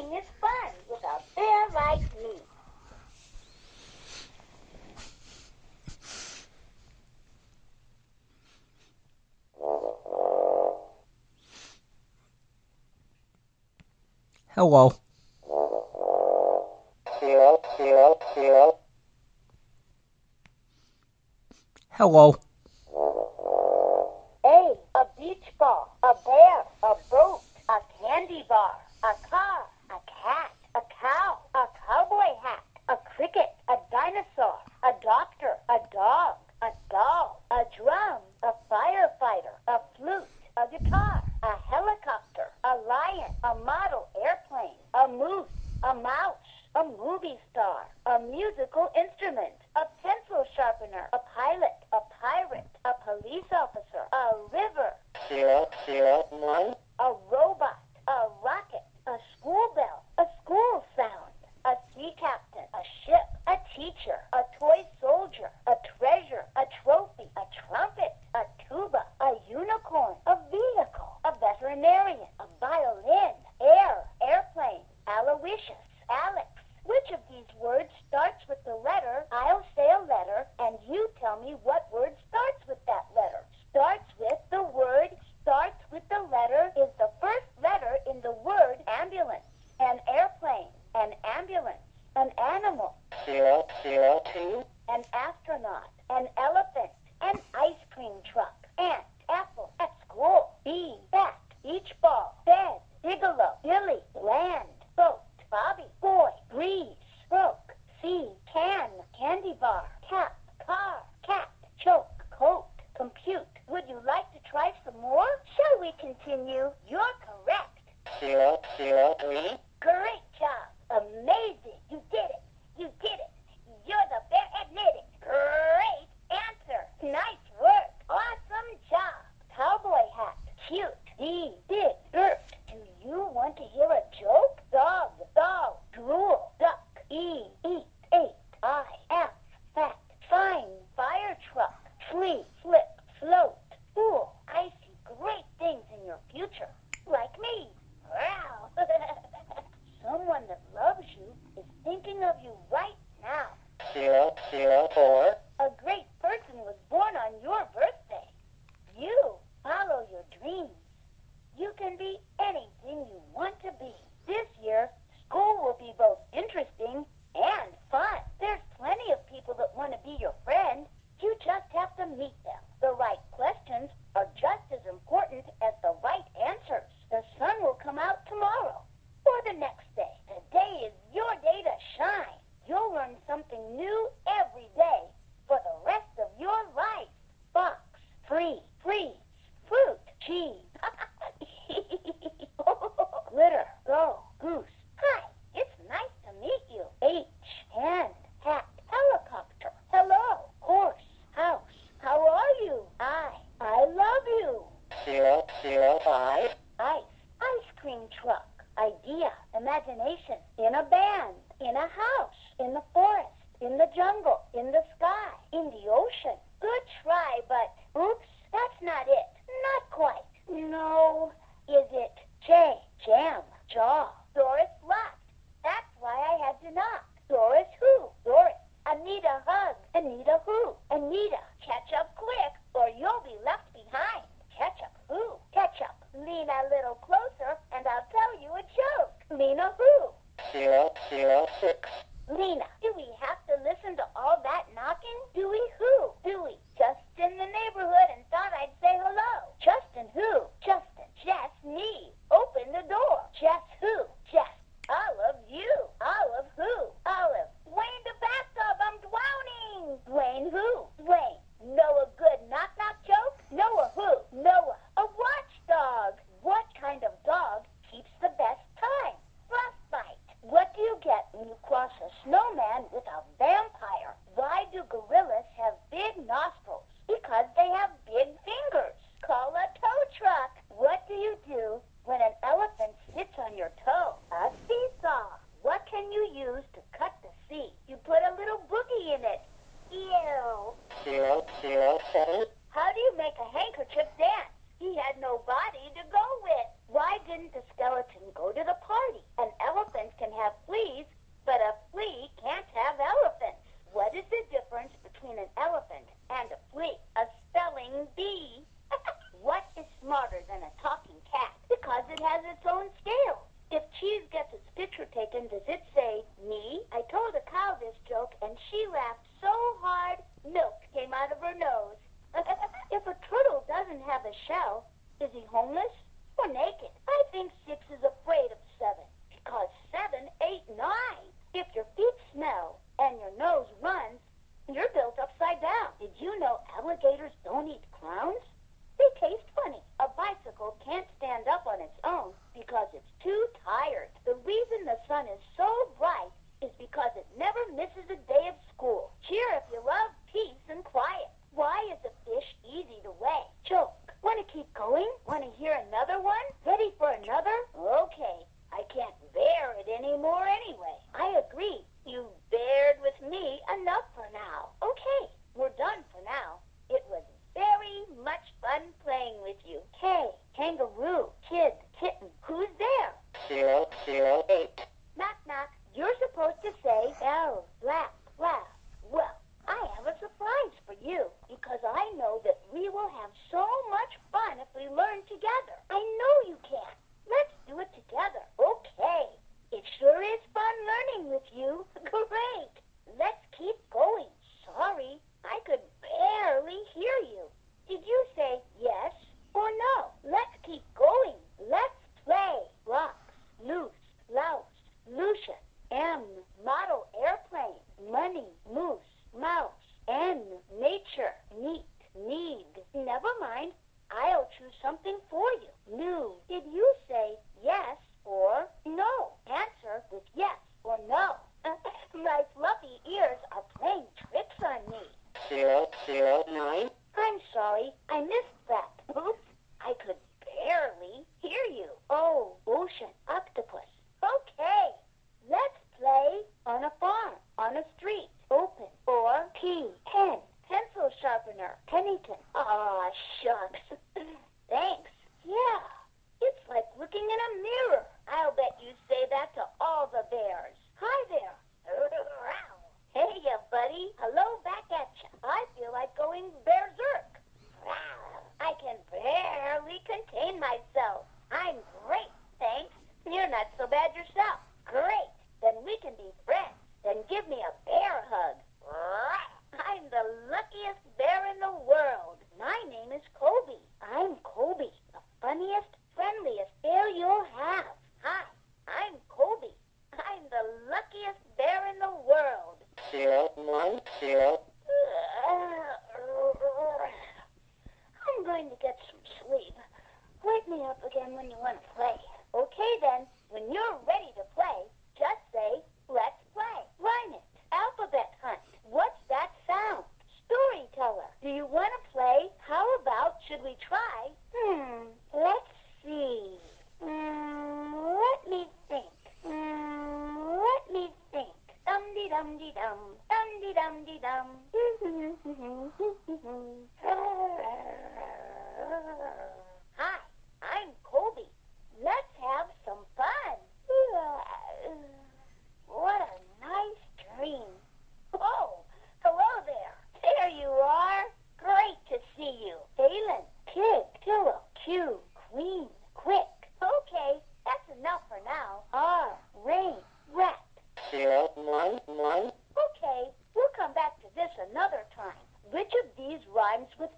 Nothing is fun with a bear like me. Hello. Hello. A beach ball, a bear, a boat, a candy bar, a car, a cat, a cow, a cowboy hat, a cricket, a dinosaur, a doctor, a dog, a doll, a drum, a firefighter, a flute, a guitar, a helicopter, a lion, a model airplane, a moose, a mouse, a movie star, a musical instrument, a pencil sharpener, a pilot, a pirate, a police officer, a river, a robot, a rocket, a school bell, a school sound, a sea captain, a ship, a teacher, a toy soldier, a treasure, a trophy, a trumpet, a tuba, a unicorn, a vehicle, a veterinarian, a violin, airplane, Aloysius, Alex. Which of these words starts with the letter? I'll say a letter, and you tell me what word starts with that letter. Starts with the word, starts with the letter is the first letter in the word ambulance. An airplane, an ambulance, an animal, an astronaut, an elephant, an ice cream truck, ant, apple, at school, bee, bat, beach ball, bed, bigelow, Billy, land, boat, Bobby, boy, breeze, broke, sea, can, candy bar, cap, car, cat, choke, coat, compute. Would you like to try some more? Shall we continue? You're correct. Great job. Amazing. You did it. You did it. You're the bear admitting. Great answer. Nice work. Awesome job. Cowboy hat. Cute. D. Big. Dirt. Do you want to hear a joke? Dog. Doll. Drool. Duck. E. Eat. Ate. I. F. Fat. Fine. Fire truck. Flee. Flip. Float. Fool. I see great things in your future. Like me. Wow. Someone that loves you is thinking of you right now. A great person was born on your birthday. You follow your dreams. You can be anything you want to be. This year, school will be both interesting and fun. There's plenty of people that want to be your friend. You just have to meet them. The right questions are just as important as the right answers. The sun will come out tomorrow or the next day. Today is your day to shine. You'll learn something new every day for the rest of your life. Box, free, freeze, fruit, cheese. Glitter, go, goose. Hi, it's nice to meet you. H, hand, hat, helicopter. Hello, horse, house. How are you? I love you. Ice, ice cream truck. Idea, imagination, in a band, in a house, in the forest, in the jungle, in the sky, in the ocean. Good try, but oops, that's not it. Not quite. No, is it? J, jam, jaw. Doris locked. That's why I had to knock. Doris who? Doris. Anita hug. Anita who? Anita. Catch up quick or you'll be left behind. Catch up who? Catch up. Lean a little closer and I'll tell you a joke. Lena who? Lena, do we have to listen to all that knocking? Dewey who? Dewey, just in the neighborhood and thought I'd say hello. Justin who? Justin, Jess, me. Open the door. Jess who? Jess. Olive you. Olive who? Olive. Dwayne the bathtub, I'm drowning. Dwayne who? Dwayne. Noah good knock-knock joke? Noah who? Noah. A watchdog. What kind of dog keeps the best time? Frostbite. What do you get when you cross a snowman with a vampire? Why do gorillas have big nostrils? Because they have big fingers. Call a tow truck. What do you do when an elephant sits on your toe? A seesaw. What can you use to cut the sea? You put a little boogie in it. Ew. How do you make a handkerchief dance? He had no body to go with. Why didn't the skeleton go to the party? An elephant And does it say me? I told a cow this joke, and she laughed so hard, milk came out of her nose. If a turtle doesn't have a shell, is he homeless or naked? I think 6 is afraid of 7, because 7 ate 9. If your feet smell and your nose runs, you're built upside down. Did you know alligators don't eat clowns? They taste funny. A bicycle can't stand up on its own because it's too tired. The reason the sun is so bright is because it never misses a day of school. Cheer if you love peace and quiet. Why is a fish easy to weigh? Joke. Want to keep going? Want to hear another one? Ready for another? Okay. I can't bear it anymore anyway. I agree. You bared with me enough for now. Okay. We're done for now. It was very much fun playing with you. Hey, kangaroo, kid, kitten, who's there? 008. Knock, knock. You're supposed to say L, laugh, laugh. Well, I have a surprise for you because I know that we will have so much fun if we learn together. I know you can. Let's do it together. Okay. It sure is fun learning with you. Great. Let's keep going. Sorry, I could barely hear you. Did you say yes or no? Let's keep going. Let's play. Blocks, loose, louse, Lucian, M, model airplane, money, moose, mouse, N, nature, neat, need. Never mind. I'll choose something for you. New. Did you say yes or no? Answer with yes or no. My fluffy ears are playing tricks on me. 009. I'm sorry. I missed that. Oops. I could barely hear you. Oh, ocean, octopus. Okay. Let's play on a farm, on a street, open, or P, pen, pencil sharpener, Pennington. Aw, shucks. Thanks. Yeah. It's like looking in a mirror. I'll bet you say that to all the bears. Hi there. Hey, ya, buddy. Hello back at ya. I feel like going berserk. I can barely contain myself. I'm great, thanks. You're not so bad yourself. Great. Then we can be friends. Then give me a bear hug. I'm the luckiest bear in the world. My name is Kobe. I'm Kobe, the funniest, friendliest bear you'll have. Hi, I'm Kobe. I'm the luckiest bear in the world. 010. I'm going to get some sleep. Wake me up again when you want to play. Okay then, when you're ready to play, just say, let's play. Rhyme it. Alphabet hunt. What's that sound? Storyteller. Do you want to play? How about should we try? Let's see. Let me think. Let me think. Dum-de-dum-de-dum. Dum-de-dum-de-dum. Hi, I'm Kobe. Let's have some fun. What a nice dream. Oh, hello there. There you are. Great to see you. Phelan, kid, pillow, Q, queen, quick. Okay, that's enough for now. R, rain, rat. 011. Okay, we'll come back to this another time. Which of these rhymes with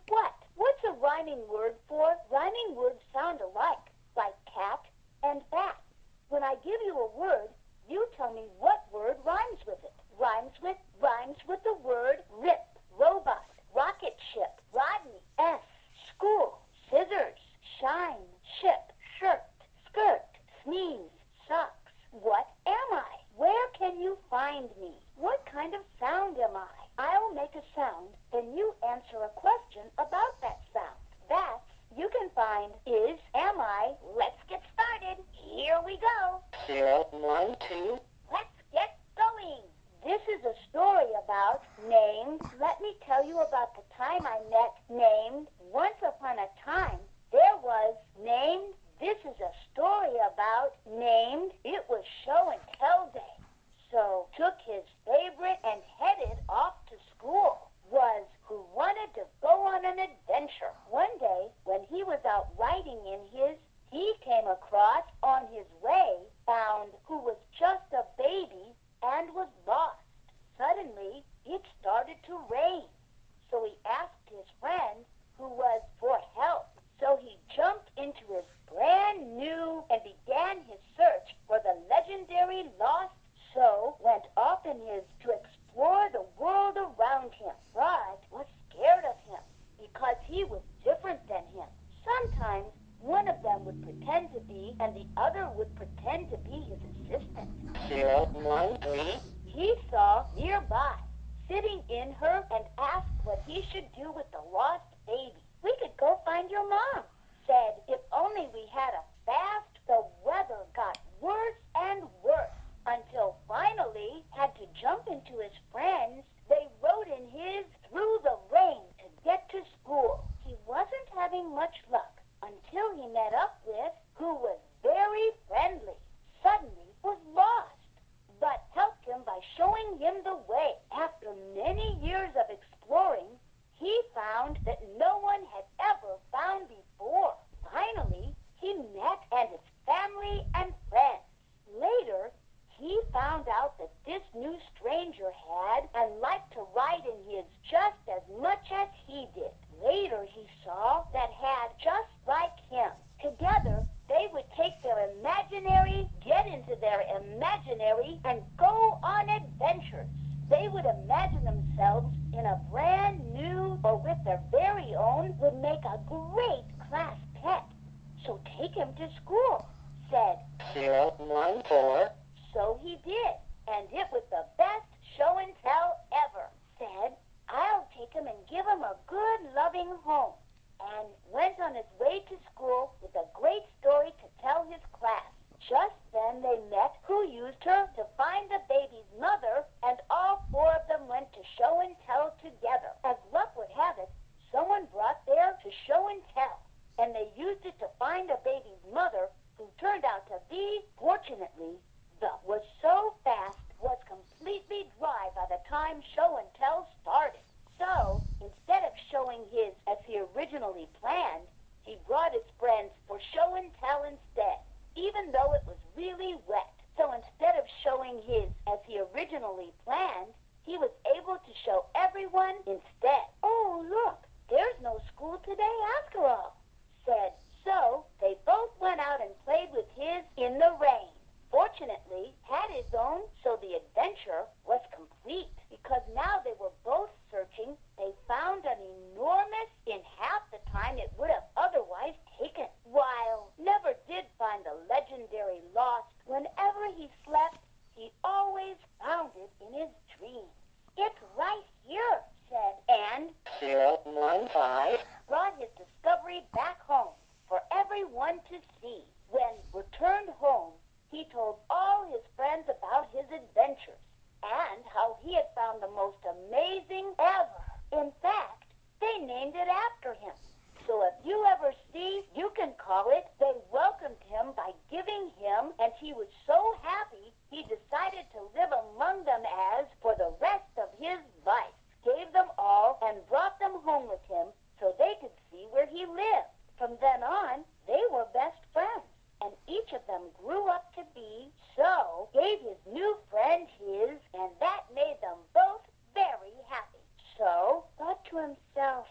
what? What's a rhyming word for? Rhyming words sound alike, like cat and bat. When I give you a word, you tell me what word rhymes with it. Rhymes with the word rip, robot, rocket ship, Rodney, S, school, scissors, shine, ship, shirt, skirt, sneeze, socks. What am I? Where can you find me? What kind of sound am I? I'll make a sound, then you answer a question about that sound. That's, you can find, is, am I. Let's get started. Here we go. 012. Let's get going. This is a story about named. Let me tell you about the time I met named. Once upon a time, there was named. This is a story about named. It was show and tell day. So took his favorite and headed off to school. Was who wanted to go on an adventure. One day, when he was out riding in his, he came across on his way, found who was just started to rain. So he asked his friend, who was for help. So he jumped into his brand new and began his search for the legendary lost So went off in his to explore the world around him. But was scared of him because he was different than him. Sometimes one of them would pretend to be and the other would pretend to be his assistant. 013. He saw nearby, sitting in her, and asked what he should do with the lost baby. We could go find your mom, said. If only we had a fast. The weather got worse and worse until finally had to jump into his friends. They rode in his through the rain to get to school. He wasn't having much luck until he met up with who was very friendly. Suddenly was lost, but helped him by showing him the way. After many years of exploring, he found that no one had ever found before. Finally, he met and his family and friends. Later, he found out that this new stranger had and liked to ride in his just as much as he did. Later, he saw that had just like him. Together, they would get into their imaginary and go on adventures. They would imagine themselves in a brand new or with their very own would make a great class pet. So take him to school, said 014. So he did, and it was the best show and tell ever. Said, I'll take him and give him a good, loving home. And went on his way to school with a great story to tell his class. Just then they met who used her to find the baby's mother, and all four of them went to show and tell together. As luck would have it, someone brought there to show and tell, and they used it to find the baby's mother, who turned out to be, fortunately, was so fast, was completely dry by the time show and tell started. So, instead of showing his as he originally planned, he brought his friends for show and tell instead, even though it was really wet. So instead of showing his as he originally planned, he was able to show everyone instead. Oh, look, there's no school today after all, said. So they both went out and played with his in the rain. Fortunately, had his own, so the adventure was complete. Because now they were both searching, they found an enormous in half the time it would have otherwise taken. While never did find the legendary lost, whenever he slept, he always found it in his dreams. It's right here, said, and 015 brought his discovery back home for everyone to see. When returned home, he told all his friends about his adventures and how he had found the most amazing ever. In fact, they named it after him. So if you ever see, you can call it. They welcomed him by giving him, and he was so happy he decided to live among them as for the rest of his life. Gave them all and brought them home with him so they could see where he lived. From then on, they were best friends. And each of them grew up to be, so gave his new friend his, and that made them both very happy. So thought to himself,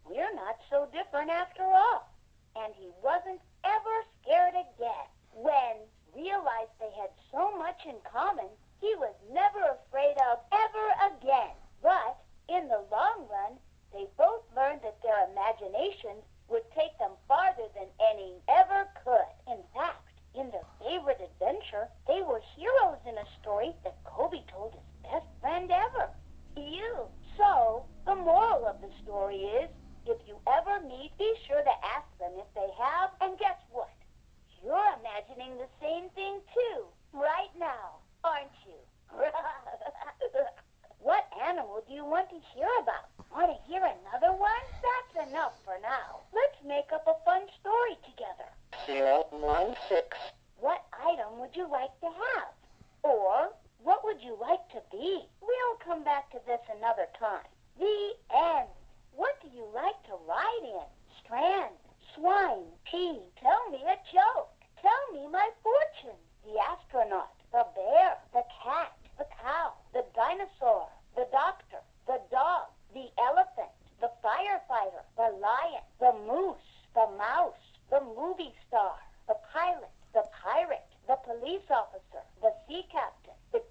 we're not so different after all. And he wasn't ever scared again. When realized they had so much in common, he was never afraid of ever again. But in the long run, they both learned that their imaginations would take them farther than any ever could. In fact, in their favorite adventure, they were heroes in a story that Kobe told his best friend ever, you. So, the moral of the story is, if you ever meet, be sure to ask them if they have, and guess what? You're imagining the same thing too, right now, aren't you? What animal do you want to hear about? Want to hear another one? That's enough for now. Let's make up a fun story together. 016. What item would you like to have? Or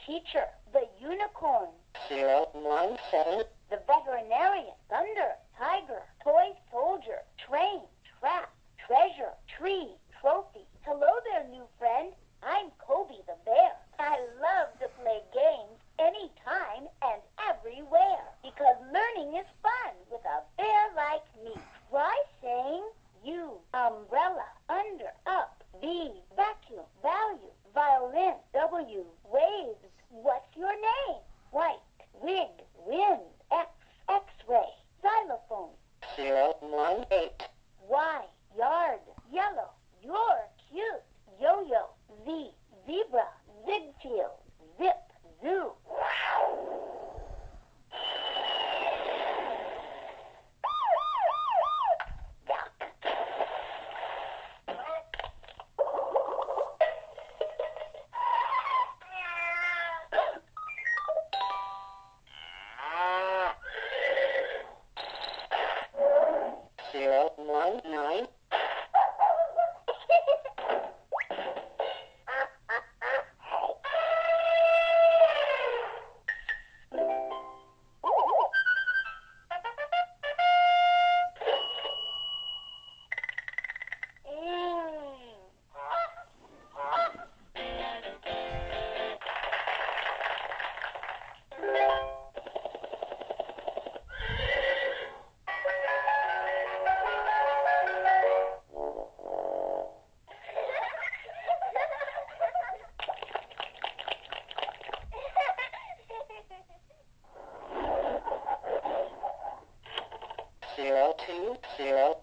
teacher, the unicorn. 017. The veterinarian, thunder, tiger, toy soldier, train, trap, treasure, tree, trophy. Hello there, new friend. I'm Kobe the bear. I love to play games anytime and everywhere because learning is fun with a bear like me. Try saying U, umbrella, under, up, V, vacuum, value, violin, W, waves. What's your name? White, wig, wind, X, X-ray, xylophone. 018. Y, yard, yellow, you're cute. Yo-yo, Z, zebra, Ziegfeld, zip, zoo. Duck. 019. Zero 2 0